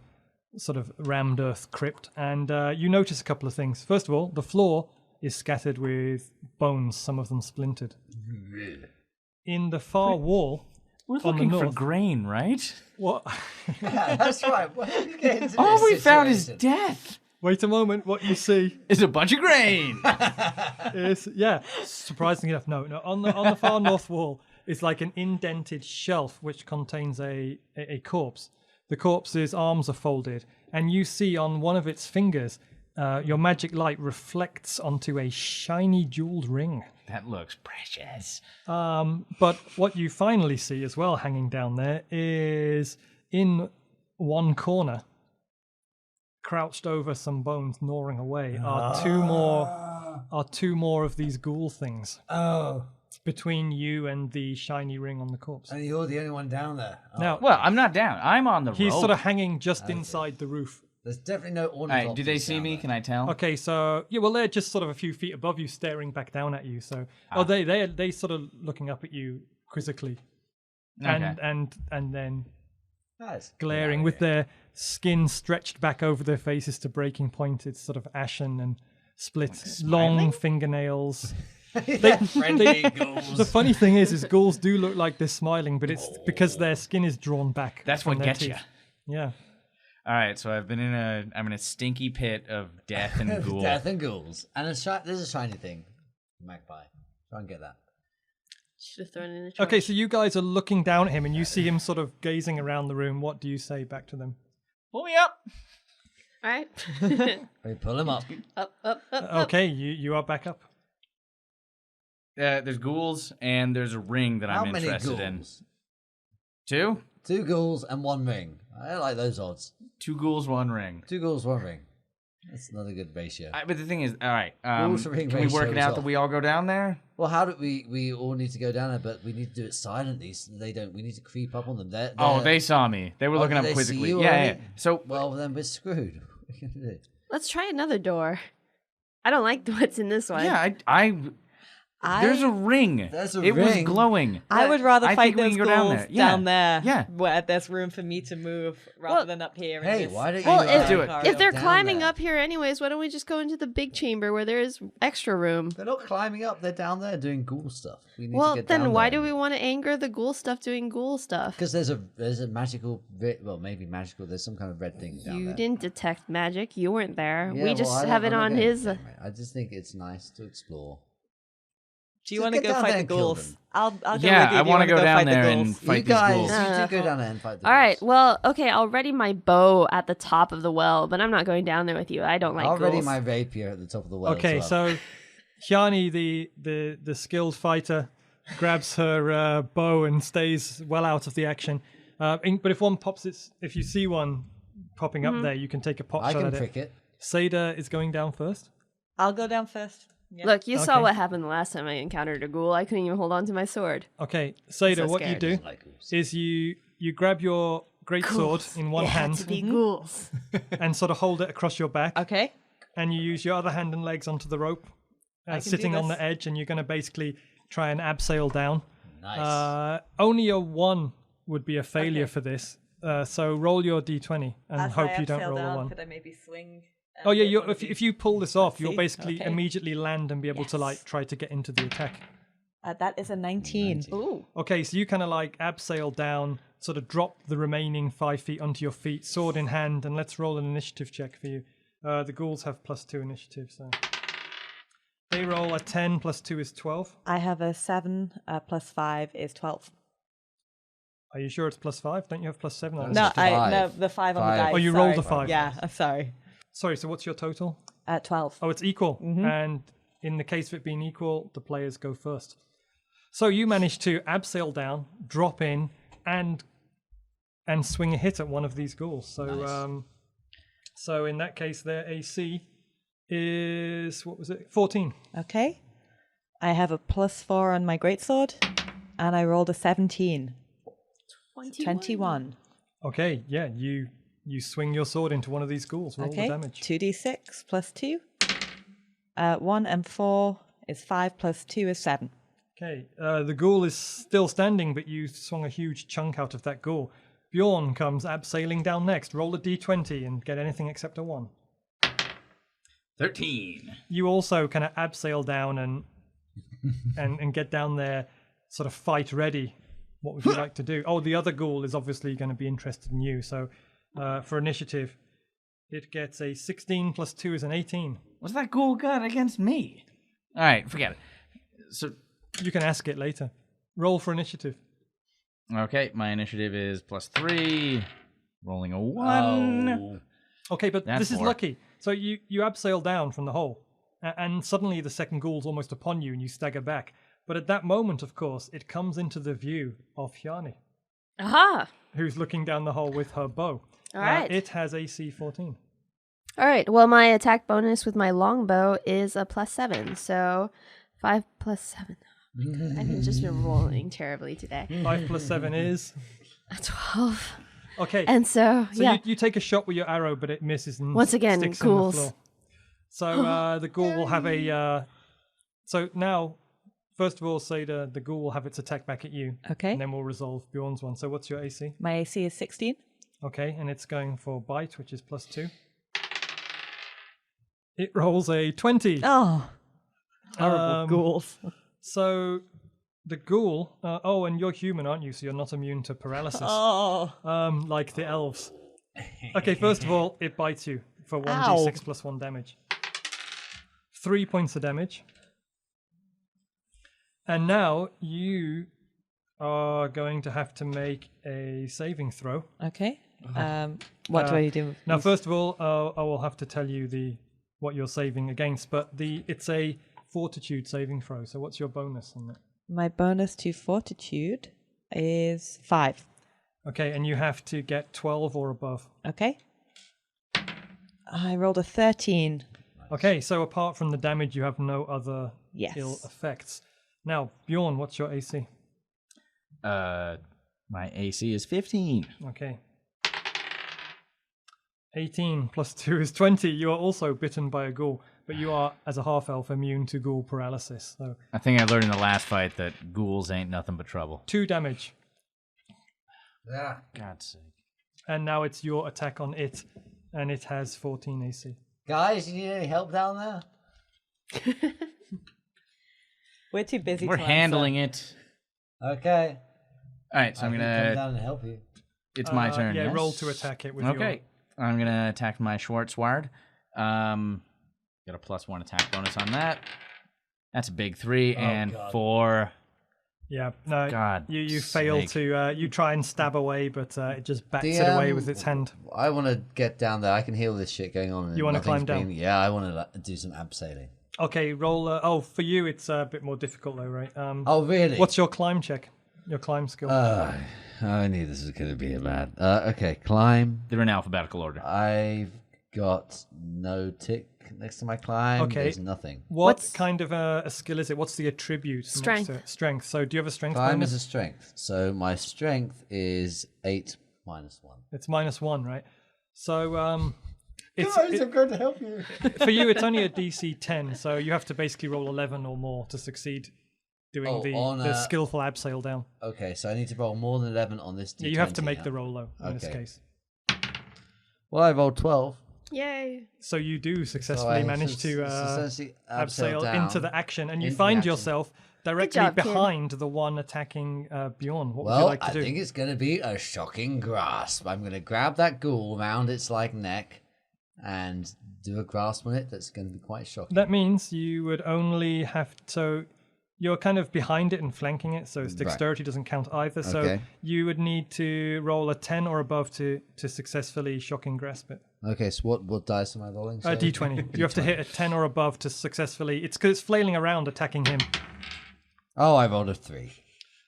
sort of rammed earth crypt. And you notice a couple of things. First of all, the floor is scattered with bones, some of them splintered. In the far wall, We're on the looking for north. grain, right? What? Yeah, that's right. What did you get into All this we found is situation? death. Wait a moment. What you see It's a bunch of grain. is, yeah, surprisingly enough, no. On the far north wall is like an indented shelf which contains a corpse. The corpse's arms are folded, and you see on one of its fingers, your magic light reflects onto a shiny jeweled ring. That looks precious. But what you finally see as well hanging down there is in one corner, crouched over some bones, gnawing away, are two more of these ghoul things. Oh, Between you and the shiny ring on the corpse. and you're the only one down there. Oh, Now, Well, I'm not down. I'm on the he's rope. sort of hanging just inside the roof. there's definitely no All right, do ornithopters they see down me? there. Can I tell? Okay, so yeah, well, they're just sort of a few feet above you, staring back down at you. So, they sort of looking up at you quizzically, Okay. and then Nice. glaring with their skin stretched back over their faces to breaking point. It's sort of ashen and split, long fingernails. friendly ghouls. The funny thing is ghouls do look like they're smiling, but it's because their skin is drawn back. That's from what their gets you. teeth. Yeah. All right, so I'm in a stinky pit of death and ghoul. Death and ghouls. And there's a shiny thing. Magpie. Try and get that. Should have thrown it in the trash. Okay, so you guys are looking down at him, and you see him sort of gazing around the room. What do you say back to them? Pull me up. All right. We pull him up. Up. Okay, you are back up. There's ghouls and there's a ring that How I'm many interested ghouls? in. 2? 2 ghouls and 1 ring. I like those odds. 2 ghouls, 1 ring. 2 ghouls, 1 ring. That's not a good ratio. But the thing is, all right. Ghouls to ring Can we work ratio it is out off. that we all go down there? Well, how do we all need to go down there, but we need to do it silently so they don't. We need to creep up on them. They saw me. They were looking did up they see quizzically. you Yeah. already? So, Well, then we're screwed. What are you gonna do? Let's try another door. I don't like what's in this one. yeah, there's a ring. There's a it was ring. glowing. I would rather I fight think we those can go ghouls down there. Yeah. down there, Yeah. where there's room for me to move rather Well, than up here. in Hey, this why don't you Well, do it. If they're down climbing there? up here anyways, why don't we just go into the big chamber where there is extra room? They're not climbing up. They're down there doing ghoul stuff. We need Well, to get then down why there. do we want to anger the ghoul stuff doing ghoul stuff? Because there's a magical, well, maybe magical. There's some kind of red thing down You there. didn't detect magic. You weren't there. Yeah, we well, just have it I'm not on going his. there, mate. I just think it's nice to explore. Do you Just want to get go down fight there the and kill ghouls? them. I'll go Yeah, with you. I Do you wanna go down fight the there ghouls? and fight You these guys, ghouls. you two go down there and fight the All right. ghouls. Well, okay. I'll ready my bow at the top of the well, but I'm not going down there with you. I don't like I'll ready ghouls. my rapier at the top of the well. Okay, as well. so Hjani, the skilled fighter, grabs her bow and stays well out of the action. But if one pops if you see one popping up there, you can take a pot I shot can at prick it. it. Seyda is going down first. I'll go down first. Yeah. Look, you saw Okay. what happened the last time I encountered a ghoul. I couldn't even hold on to my sword. Okay, Seyda, so what you scared. do Like ghouls. is you grab your great sword in one It had hand to be ghouls. and sort of hold it across your back, Okay. and you use your other hand and legs onto the rope, can do sitting on this. the edge, and you're going to basically try and abseil down. Nice. Only a 1 would be a failure Okay. for this. So roll your d20 and As hope I you don't abseil roll a down, 1. Could I maybe swing? Oh yeah, hit one of if you? you pull this off, you'll see. basically Okay. immediately land and be able to like try to get into the attack. That is a 19. Ooh. Okay, so you kind of like abseil down, sort of drop the remaining 5 feet onto your feet, sword in hand, and let's roll an initiative check for you. The ghouls have +2 initiative, so they roll a 10 +2 is 12. I have a 7 plus 5 is 12. Are you sure it's +5? Don't you have +7? Oh, No, No, it's 5. no, the 5 on the 5. dice. Oh, you sorry. rolled a 5. Yeah, I'm sorry. Sorry, so what's your total? 12. Oh, it's equal. And in the case of it being equal, the players go first. So you manage to abseil down, drop in, and swing a hit at one of these ghouls. So, Nice. so in that case, their AC is what was it? 14. Okay. I have a +4 on my greatsword, and I rolled a 17. 21. Okay, yeah, you swing your sword into one of these ghouls. Roll Okay. the damage. 2d6 plus 2. 1 and 4 is 5 plus 2 is 7. Okay, the ghoul is still standing, but you swung a huge chunk out of that ghoul. Bjorn comes abseiling down next. Roll a d20 and get anything except a 1. 13. You also kind of abseil down and get down there, sort of fight ready. What would you like to do? Oh, the other ghoul is obviously going to be interested in you. So for initiative, it gets a 16 plus 2 is an 18. What's that ghoul got against me? All right, forget it. So, You can ask it later. Roll for initiative. okay, my initiative is +3. Rolling a 1. Oh. Okay, but That's this is more. lucky. So you abseil down from the hole, and suddenly the second ghoul's almost upon you, and you stagger back. But at that moment, of course, it comes into the view of Hjani, Aha! who's looking down the hole with her bow. All right. It has AC 14. All right. Well, my attack bonus with my longbow is a +7, so 5 plus 7. I've just been rolling terribly today. 5 plus 7 is... A 12. Okay, And so, so yeah. you take a shot with your arrow, but it misses and Once again, sticks in the ghouls. floor. So the ghoul will have a... So now, first of all, Seyda, the ghoul will have its attack back at you. Okay. And then we'll resolve Bjorn's one. So what's your AC? My AC is 16. Okay, and it's going for bite, which is +2. It rolls a 20. Oh, horrible Um, ghouls. So the ghoul... oh, and you're human, aren't you? So you're not immune to paralysis. Oh, Like the elves. Okay, first of all, it bites you for 1d6 plus 1 damage. 3 points of damage. And now you are going to have to make a saving throw. okay. What do I do? Now, first of all, I will have to tell you what you're saving against, but it's a fortitude saving throw. So what's your bonus on that? My bonus to fortitude is 5. Okay, and you have to get 12 or above. Okay. I rolled a 13. Okay, so apart from the damage, you have no other ill effects. Now, Bjorn, what's your AC? My AC is 15. Okay. 18 plus 2 is 20. You are also bitten by a ghoul, but you are, as a half-elf, immune to ghoul paralysis. So I think I learned in the last fight that ghouls ain't nothing but trouble. 2 damage. Yeah. God's sake. And now it's your attack on it, and it has 14 AC. Guys, you need any help down there? We're too busy. We're handling it. Okay. All right, so I'm come gonna. down and help you. It's my turn. Yeah, yes? roll to attack it with Okay, I'm gonna attack my short sword. Got a +1 attack bonus on that. That's a big 3 and God. 4. Yeah, no, God you fail sake. to. You try and stab away, but it just bats it away with its hand. I want to get down there. I can heal this shit going on. You wanna climb down? Yeah, I want to do some abseiling. Okay, roll. For you, it's a bit more difficult though, right? Oh, really? What's your climb check? Your climb skill? I knew this was going to be a bad. Okay, climb. They're in alphabetical order. I've got no tick next to my climb. Okay. There's nothing. What kind of a skill is it? What's the attribute? next Strength. to it? Strength. So do you have a strength Climb bonus? is a strength. So my strength is 8 minus 1. It's -1, right? So it's Guys, I'm going to help you. for you. It's only a DC 10, so you have to basically roll 11 or more to succeed doing the skillful abseil down. Okay, so I need to roll more than 11 on this D20. Yeah, you have to make the roll though in this Okay. case. Well, I rolled 12. Yay. So you do successfully manage to essentially abseil down into the action, and you into find the action. yourself directly job, kid. behind the one attacking Bjorn. What would you Well, like to I do? think it's going to be a shocking grasp. I'm going to grab that ghoul around its neck and do a grasp on it that's going to be quite shocking. That means you would only have to. You're kind of behind it and flanking it, so its dexterity doesn't count either. So Okay. you would need to roll a 10 or above to successfully shocking grasp it. Okay, so what dice am I rolling? sorry? D20. You have to hit a 10 or above to successfully. It's because it's flailing around attacking him. Oh, I rolled a 3.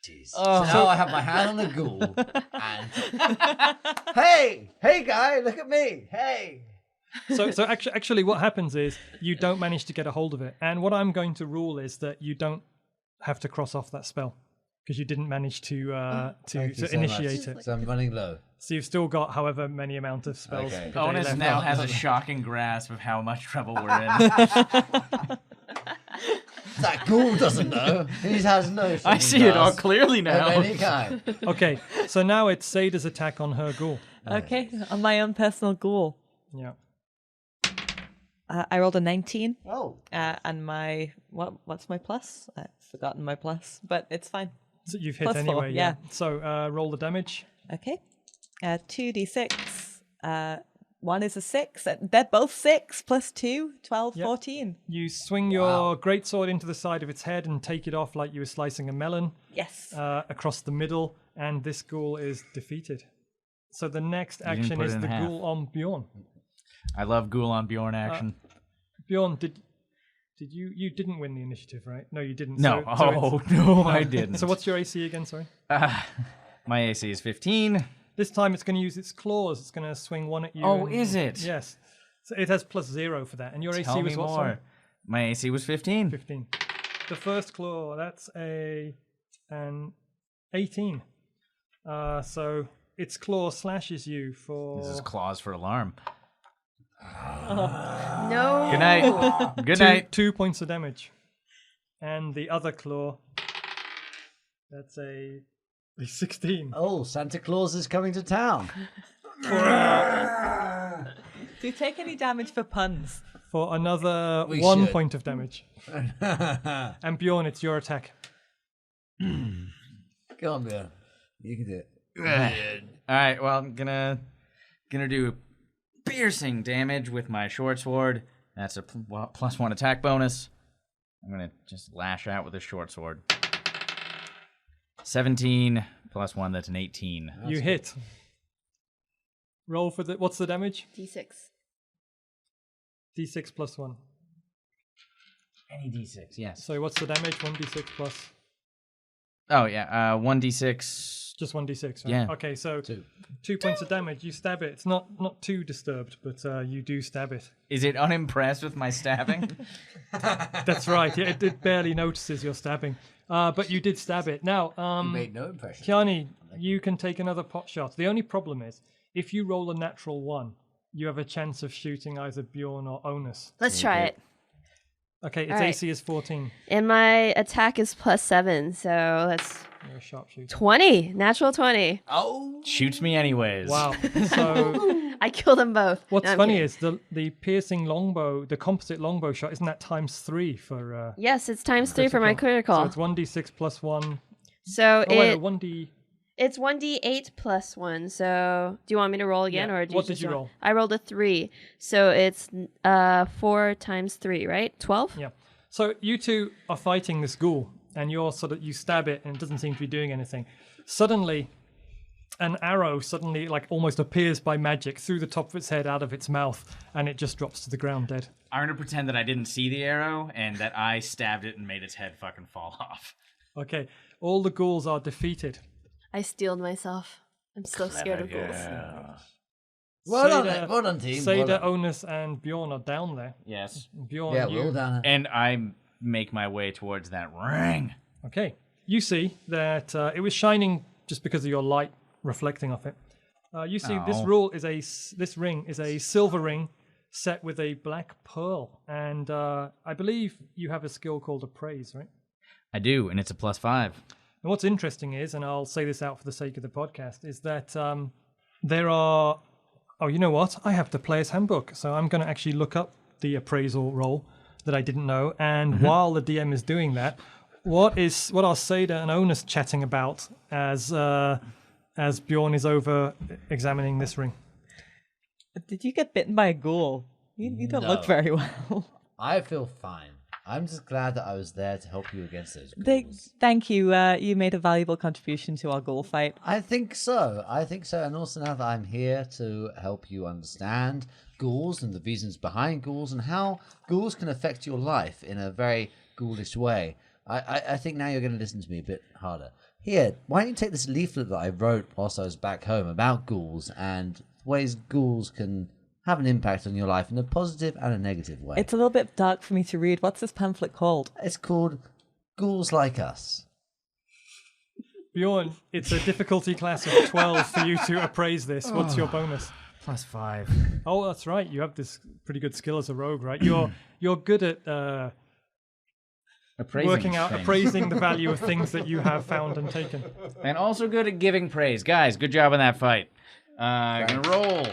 Jeez. So now I have my hand on the ghoul and hey guy, look at me. Hey. So actually, what happens is you don't manage to get a hold of it, and what I'm going to rule is that you don't have to cross off that spell because you didn't manage to Thank you so initiate much. it. So I'm running low. So you've still got however many amount of spells. Okay. per day Onas left. now has a shocking grasp of how much trouble we're in. That ghoul doesn't know. He has no. I see it all clearly Of now. any kind. Okay, so now it's Seyda's attack on her ghoul. Okay, on my own personal ghoul. Yeah. I rolled a 19. Oh. And my what's my plus? I've forgotten my plus, but it's fine. So you've hit Plus 4, anyway. yeah. So roll the damage. Okay. 2d6. One is a 6. They're both 6 plus 2, 12, Yep. 14. You swing your greatsword into the side of its head and take it off like you were slicing a melon Yes. across the middle, and this ghoul is defeated. So the next didn't action put it is in the half. ghoul on Bjorn. I love ghoul on Bjorn action. Bjorn, did you didn't win the initiative, right? No, you didn't. No. So No, I didn't. So what's your AC again? Sorry. My AC is 15. This time it's going to use its claws. It's going to swing one at you. Oh, and- is it? Yes. So it has +0 for that. And your Tell AC me was what? more. Sorry? My AC was 15. 15. The first claw, that's an 18. So its claw slashes you for This is claws for alarm. No. Good night. Good night. 2 points of damage. And the other claw, that's a 16. Oh, Santa Claus is coming to town. Do you take any damage for puns? For another We 1 should. point of damage. And Bjorn, it's your attack. Go on, Bjorn. You can do it. All right. Well, I'm gonna do piercing damage with my short sword. That's a +1 attack bonus. I'm gonna just lash out with a short sword. 17 +1. That's an 18. You hit. Roll for the... What's the damage? D6. D6 plus 1. Any D6, yes. So what's the damage? 1d6 plus... Oh, yeah, 1d6. Just 1d6, right? Yeah. Okay, so 2 points of damage. You stab it. It's not too disturbed, but you do stab it. Is it unimpressed with my stabbing? That's right. Yeah, it barely notices your stabbing. But you did stab it. Now, You made no impression. Hjani, you can take another pot shot. The only problem is, if you roll a natural 1, you have a chance of shooting either Bjorn or Onas. Let's try it. Okay, its All right. AC is 14. And my attack is +7, so that's You're a sharpshooter. 20. Natural 20. Oh, Shoots me anyways. Wow. So I killed them both. what's No, I'm funny kidding. is the piercing longbow, the composite longbow shot, isn't that ×3 for... Yes, it's ×3 for my critical. So it's 1d6 plus 1. So Oh, wait, 1d... it's 1d8 plus 1. So do you want me to roll again, Yeah. or do What you did you roll? I rolled a 3, so it's 4 times 3, right? 12. Yeah. So you two are fighting this ghoul, and you stab it, and it doesn't seem to be doing anything. Suddenly, an arrow like almost appears by magic through the top of its head, out of its mouth, and it just drops to the ground dead. I'm going to pretend that I didn't see the arrow and that I stabbed it and made its head fucking fall off. Okay, all the ghouls are defeated. I steeled myself. I'm so scared of ghouls. well done, team. Seyda, Well done. Onas, and Bjorn are down there. Yes. Bjorn, Yeah, you... well done. And I make my way towards that ring. Okay, you see that it was shining just because of your light reflecting off it. You see this ring is a silver ring set with a black pearl, and I believe you have a skill called Appraise, right? I do, and it's a +5. And what's interesting is, and I'll say this out for the sake of the podcast, is that there are... Oh, you know what? I have the player's handbook, so I'm going to actually look up the appraisal roll that I didn't know. And while the DM is doing that, what are Seyda and Onas chatting about as Bjorn is over examining this ring? Did you get bitten by a ghoul? You don't look No. very well. I feel fine. I'm just glad that I was there to help you against those ghouls. Thank you. You made a valuable contribution to our ghoul fight. I think so. And also now that I'm here to help you understand ghouls and the reasons behind ghouls and how ghouls can affect your life in a very ghoulish way, I think now you're going to listen to me a bit harder. Here, why don't you take this leaflet that I wrote whilst I was back home about ghouls and ways ghouls can have an impact on your life in a positive and a negative way. It's a little bit dark for me to read. What's this pamphlet called? It's called Ghouls Like Us. Bjorn, it's a difficulty class of 12 for you to appraise this. What's your bonus? +5. Oh, that's right. You have this pretty good skill as a rogue, right? You're good at appraising the value of things that you have found and taken. And also good at giving praise. Guys, good job on that fight. Gonna roll.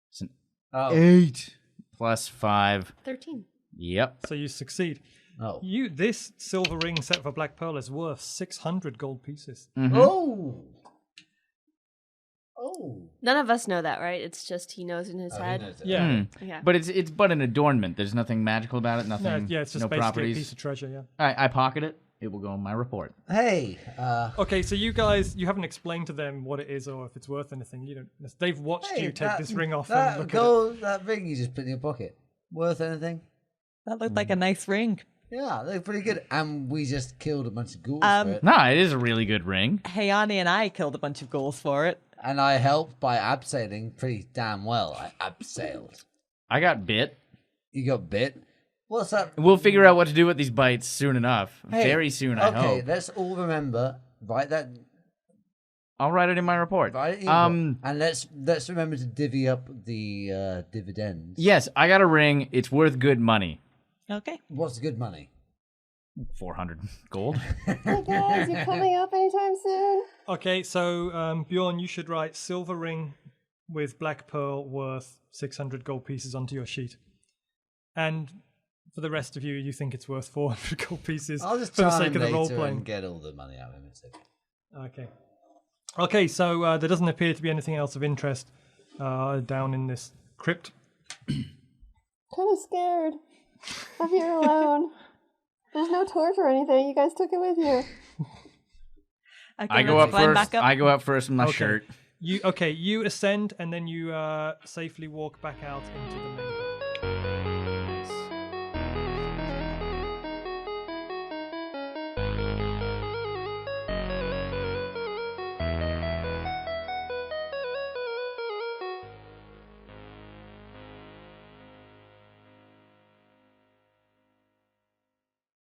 It's an 8 +5. 13. Yep. So you succeed. Oh. This silver ring set for black pearl is worth 600 gold pieces. Oh. None of us know that, right? It's just he knows in his head. Yeah. Yeah. But it's but an adornment. There's nothing magical about it. Nothing. No, yeah, it's just no basically properties. a piece of treasure, yeah. I pocket it. It will go in my report. Hey. Okay, so you guys, you haven't explained to them what it is or if it's worth anything. You don't. They've watched you take this ring off and look at it. That ring you just put in your pocket. Worth anything? That looked like a nice ring. Yeah, they look pretty good. And we just killed a bunch of ghouls for it. Nah, it is a really good ring. Hjani and I killed a bunch of ghouls for it. And I helped by abseiling pretty damn well. I abseiled. I got bit. You got bit? What's that? We'll figure out what to do with these bites soon enough. Hey, Very soon, I Okay, hope. let's all remember. Write that. I'll write it in my report. Write it in and let's remember to divvy up the dividends. Yes, I got a ring. It's worth good money. Okay. What's good money? 400 gold. Hey guys, you coming up anytime soon? Okay, so Bjorn, you should write silver ring with black pearl worth 600 gold pieces onto your sheet. And for the rest of you, you think it's worth 400 gold pieces I'll just for the tell sake him of the role later playing. and get all the money out of him. It's okay. Okay, so there doesn't appear to be anything else of interest down in this crypt. Kind of scared. I'm here alone. There's no torch or anything. You guys took it with you. Okay, I go let's up climb first. back up. I go up first in my shirt. You ascend and then you safely walk back out into the main